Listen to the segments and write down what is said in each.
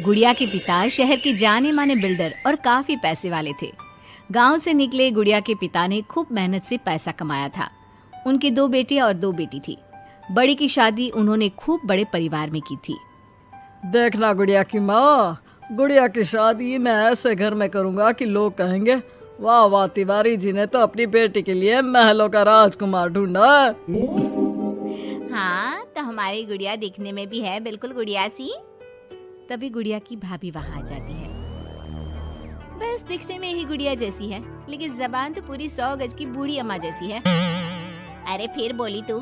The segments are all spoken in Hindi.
गुड़िया के पिता शहर के जाने माने बिल्डर और काफी पैसे वाले थे। गांव से निकले गुड़िया के पिता ने खूब मेहनत से पैसा कमाया था। उनके 2 बेटे और 2 बेटी थी। बड़ी की शादी उन्होंने खूब बड़े परिवार में की थी। देखना गुड़िया की माँ, गुड़िया की शादी मैं ऐसे घर में करूंगा कि लोग कहेंगे, वाह वाह, तिवारी जी ने तो अपनी बेटी के लिए महलों का राजकुमार ढूंढा। हाँ, तो हमारी गुड़िया दिखने में भी है बिल्कुल गुड़िया सी। तभी गुड़िया की भाभी वहाँ आ जाती है। बस दिखने में ही गुड़िया जैसी है, लेकिन जबान तो पूरी 100 गज की बूढ़ी अम्मा जैसी है। अरे फिर बोली तू,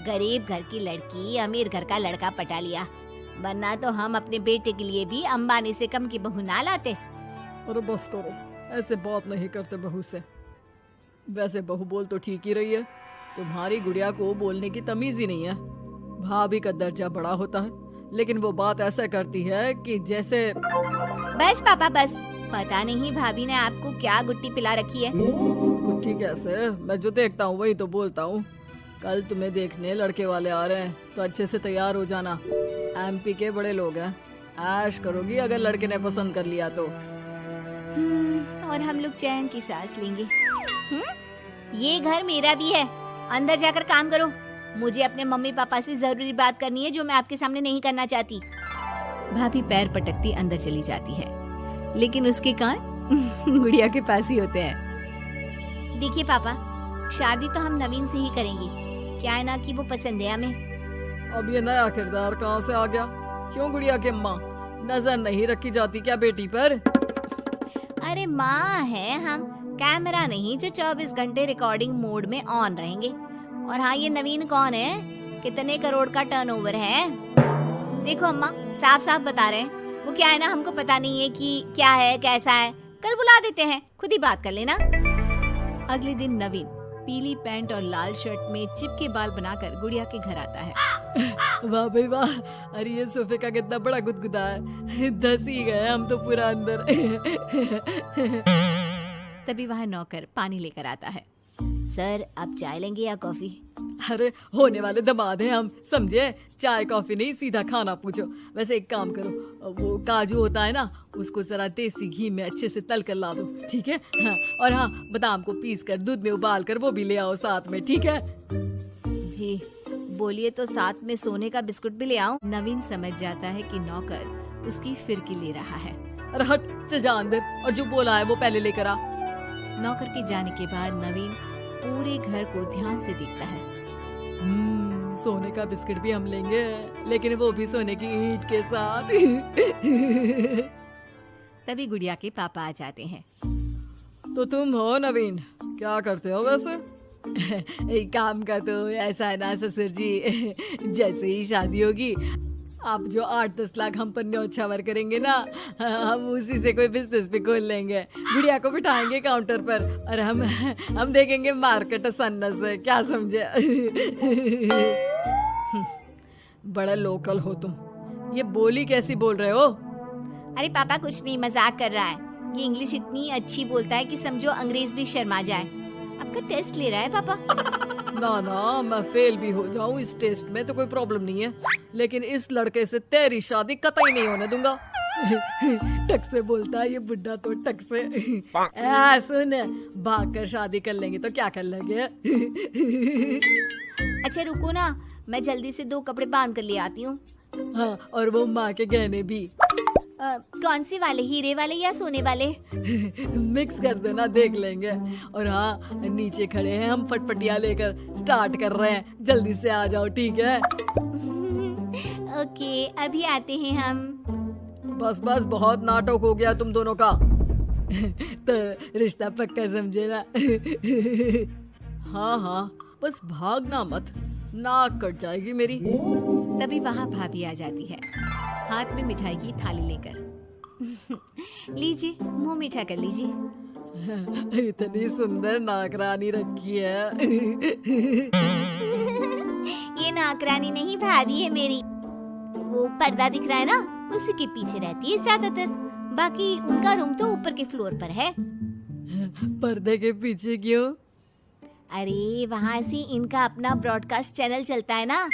गरीब घर की लड़की अमीर घर का लड़का पटा लिया, वरना तो हम अपने बेटे के लिए भी अंबानी से कम की बहू ना लाते। अरे बस करो, ऐसे बात नहीं करते बहू से। वैसे बहू बोल तो ठीक ही रही है, तुम्हारी गुड़िया को बोलने की तमीज ही नहीं है। भाभी का दर्जा बड़ा होता है, लेकिन वो बात ऐसा करती है कि जैसे। बस पापा बस, पता नहीं भाभी ने आपको क्या गुट्टी पिला रखी है। गुट्टी कैसे, मैं जो देखता हूँ वही तो बोलता हूँ। कल तुम्हें देखने लड़के वाले आ रहे हैं, तो अच्छे से तैयार हो जाना। एमपी के बड़े लोग हैं, ऐश करोगी अगर लड़के ने पसंद कर लिया तो। और हम लोग चैन की सांस लेंगे। ये घर मेरा भी है, अंदर जाकर काम करो। मुझे अपने मम्मी पापा से जरूरी बात करनी है जो मैं आपके सामने नहीं करना चाहती। भाभी पैर पटकती अंदर चली जाती है, लेकिन उसके कान गुड़िया के पास ही होते हैं। देखिए पापा, शादी तो हम नवीन से ही करेंगे, क्या है ना कि वो पसंद है हमें। अब ये नया किरदार कहाँ से आ गया? क्यों गुड़िया के माँ, नजर नहीं रखी जाती क्या बेटी पर? अरे माँ है हम, कैमरा नहीं जो 24 घंटे रिकॉर्डिंग मोड में ऑन रहेंगे। और हाँ, ये नवीन कौन है, कितने करोड़ का टर्नओवर है? देखो अम्मा, साफ साफ बता रहे हैं, वो क्या है ना, हमको पता नहीं है कि क्या है कैसा है, कल बुला देते हैं, खुद ही बात कर लेना। अगले दिन नवीन पीली पैंट और लाल शर्ट में चिपके बाल बनाकर गुड़िया के घर आता है। वाह भाई वाह, अरे ये सोफे का कितना बड़ा गुदगुदा है, धस ही गए हम तो पूरा अंदर। तभी वहाँ नौकर पानी लेकर आता है। सर, आप चाय लेंगे या कॉफी? अरे होने वाले दामाद हैं हम, समझे? चाय कॉफी नहीं, सीधा खाना पूछो। वैसे एक काम करो, वो काजू होता है ना, उसको जरा देसी घी में अच्छे से तल कर ला दो, ठीक है? हाँ, और हाँ, बादाम को पीस कर दूध में उबाल कर वो भी ले आओ साथ में, ठीक है? जी बोलिए, तो साथ में सोने का बिस्कुट भी ले आओ? नवीन समझ जाता है कि नौकर उसकी फिरकी ले रहा है। अरे हट, चल जा अंदर, और जो बोला है वो पहले लेकर आ। नौकर के जाने के बाद नवीन पूरे घर को ध्यान से देखता है। सोने का बिस्किट भी हम लेंगे, लेकिन वो भी सोने की ईंट के साथ। तभी गुड़िया के पापा आ जाते हैं। तो तुम हो नवीन, क्या करते हो वैसे? एक काम का तो ऐसा है ना ससुर जी, जैसे ही शादी होगी आप जो 8-10 लाख हम पर न्योछावर करेंगे ना, हम उसी से कोई बिजनेस भी खोल लेंगे। गुड़िया को बिठाएंगे काउंटर पर और हम देखेंगे मार्केट सन्नत से, क्या समझे? बड़ा लोकल हो तुम, ये बोली कैसी बोल रहे हो? अरे पापा कुछ नहीं, मजाक कर रहा है। ये इंग्लिश इतनी अच्छी बोलता है कि समझो अंग्रेज भी शर्मा जाए। आपका टेस्ट ले रहा है पापा? ना ना, मैं फेल भी हो जाऊं इस टेस्ट में तो कोई प्रॉब्लम नहीं है, लेकिन इस लड़के से तेरी शादी कतई नहीं होने दूंगा। टक से बोलता है ये बुड्ढा तो, टक से। सुन, भाग कर शादी कर लेंगे तो क्या कर लेंगे? अच्छा रुको ना, मैं जल्दी से 2 कपड़े बांध कर ले आती हूँ। हाँ, और वो माँ के गहने भी। कौन से वाले, हीरे वाले या सोने वाले? मिक्स कर देना, देख लेंगे। और हाँ, नीचे खड़े हैं हम फटफटिया लेकर, स्टार्ट कर रहे हैं, जल्दी से आ जाओ, ठीक है? ओके, अभी आते हैं हम। बस बस, बहुत नाटक हो गया तुम दोनों का। तो रिश्ता पक्का समझे ना? हाँ हाँ, बस भागना मत, नाक कट जाएगी मेरी। तभी वहाँ भाभी आ जाती है, हाथ में मिठाई की थाली लेकर। लीजिए, मुंह मीठा कर लीजिए। इतनी सुंदर नाकरानी रखी है। ये नाकरानी नहीं, भाभी है मेरी। वो पर्दा दिख रहा है ना, उसी के पीछे रहती है ज्यादातर, बाकी उनका रूम तो ऊपर के फ्लोर पर है। पर्दे के पीछे क्यों? अरे वहाँ से इनका अपना ब्रॉडकास्ट चैनल चलता है ना,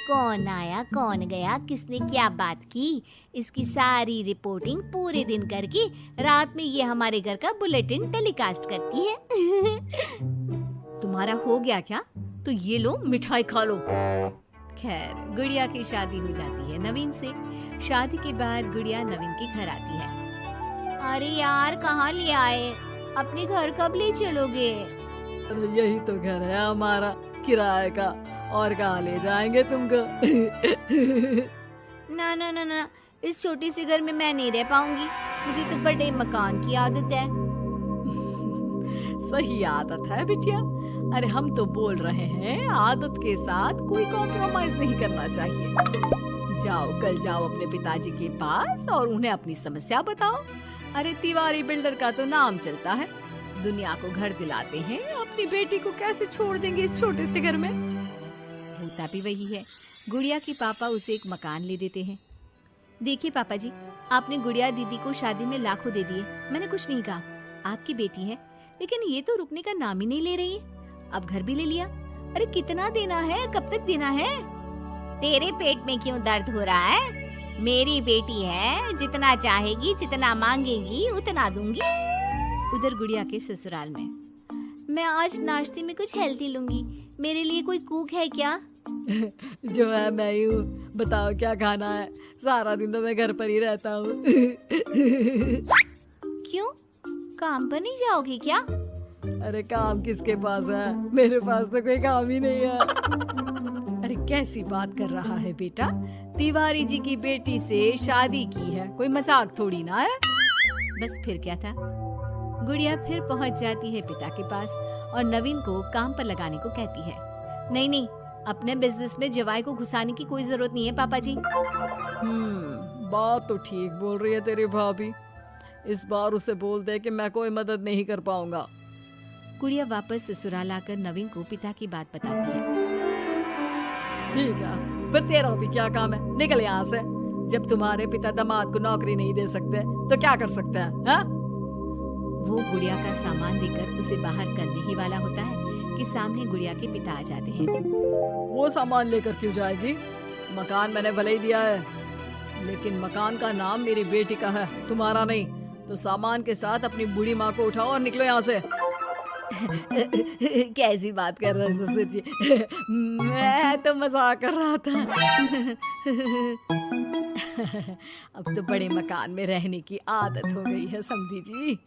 कौन आया कौन गया, किसने क्या बात की, इसकी सारी रिपोर्टिंग पूरे दिन करके रात में ये हमारे घर का बुलेटिन टेलीकास्ट करती है। तुम्हारा हो गया क्या? तो ये लो मिठाई खा लो। खैर, गुड़िया की शादी हो जाती है नवीन से। शादी के बाद गुड़िया नवीन के घर आती है। अरे यार, कहाँ ले आए? अपने घर कब ले चलोगे? अरे यही तो घर है हमारा किराए का, और कहाँ ले जाएंगे तुमको? ना ना ना ना, इस छोटी सी घर में मैं नहीं रह पाऊंगी। मुझे तो बड़े मकान की आदत है। सही आदत है बिटिया। अरे हम तो बोल रहे हैं आदत के साथ कोई कॉम्प्रोमाइज नहीं करना चाहिए। जाओ, कल जाओ अपने पिताजी के पास और उन्हें अपनी समस्या बताओ। अरे तिवारी बिल्डर का तो नाम चलता है, दुनिया को घर दिलाते हैं, अपनी बेटी को कैसे छोड़ देंगे इस छोटे से घर में? होता भी वही है। गुड़िया के पापा उसे एक मकान ले देते हैं। देखिए पापा जी, आपने गुड़िया दीदी को शादी में लाखों दे दिए, मैंने कुछ नहीं कहा। आपकी बेटी है, लेकिन ये तो रुकने का नाम ही नहीं ले रही है। अब घर भी ले लिया। अरे कितना देना है, कब तक देना है? तेरे पेट में क्यों दर्द हो रहा है? मेरी बेटी है, जितना चाहेगी, जितना मांगेगी उतना दूंगी। उधर गुड़िया के ससुराल में, मैं आज नाश्ते में कुछ हेल्दी लूंगी, मेरे लिए कोई कुक है क्या? जो है मैं ही हूँ, बताओ क्या खाना है? सारा दिन तो मैं घर पर ही रहता हूँ। क्यों, काम पर नहीं जाओगी क्या? अरे काम किसके पास है, मेरे पास तो कोई काम ही नहीं है। अरे कैसी बात कर रहा है बेटा? तिवारी जी की बेटी से शादी की है, कोई मजाक थोड़ी ना है। बस फिर क्या था। गुड़िया फिर पहुंच जाती है पिता के पास और नवीन को काम पर लगाने को कहती है। नहीं नहीं, अपने बिजनेस में जवाई को घुसाने की कोई जरूरत नहीं है पापा जी। बात तो ठीक बोल रही है तेरी भाभी। इस बार उसे बोल दे कि मैं कोई मदद नहीं कर पाऊंगा। गुड़िया वापस ससुराल आकर नवीन को पिता की बात बताती है। ठीक है, फिर तेरा भी क्या काम है? निकल यहाँ से। जब तुम्हारे पिता दामाद को नौकरी नहीं दे सकते तो क्या कर सकते हैं? हाँ? वो गुड़िया का सामान देकर उसे बाहर करने ही वाला होता है कि सामने गुड़िया के पिता आ जाते हैं। वो सामान लेकर क्यों जाएगी? मकान मैंने भले ही दिया है, लेकिन मकान का नाम मेरी बेटी का है, तुम्हारा नहीं। तो सामान के साथ अपनी बूढ़ी माँ को उठाओ और निकलो यहाँ से। कैसी बात कर रहे हैं ससुर जी? मैं तो मजाक कर रहा था। अब तो बड़े मकान में रहने की आदत हो गई है समधी जी।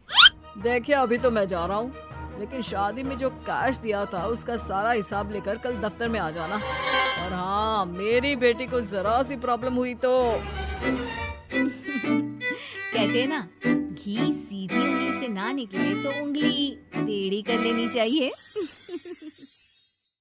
देखिए, अभी तो मैं जा रहा हूँ, लेकिन शादी में जो कैश दिया था उसका सारा हिसाब लेकर कल दफ्तर में आ जाना। और हाँ, मेरी बेटी को जरा सी प्रॉब्लम हुई तो कहते हैं ना, घी सीधी उंगली से ना निकले तो उंगली टेढ़ी कर लेनी चाहिए।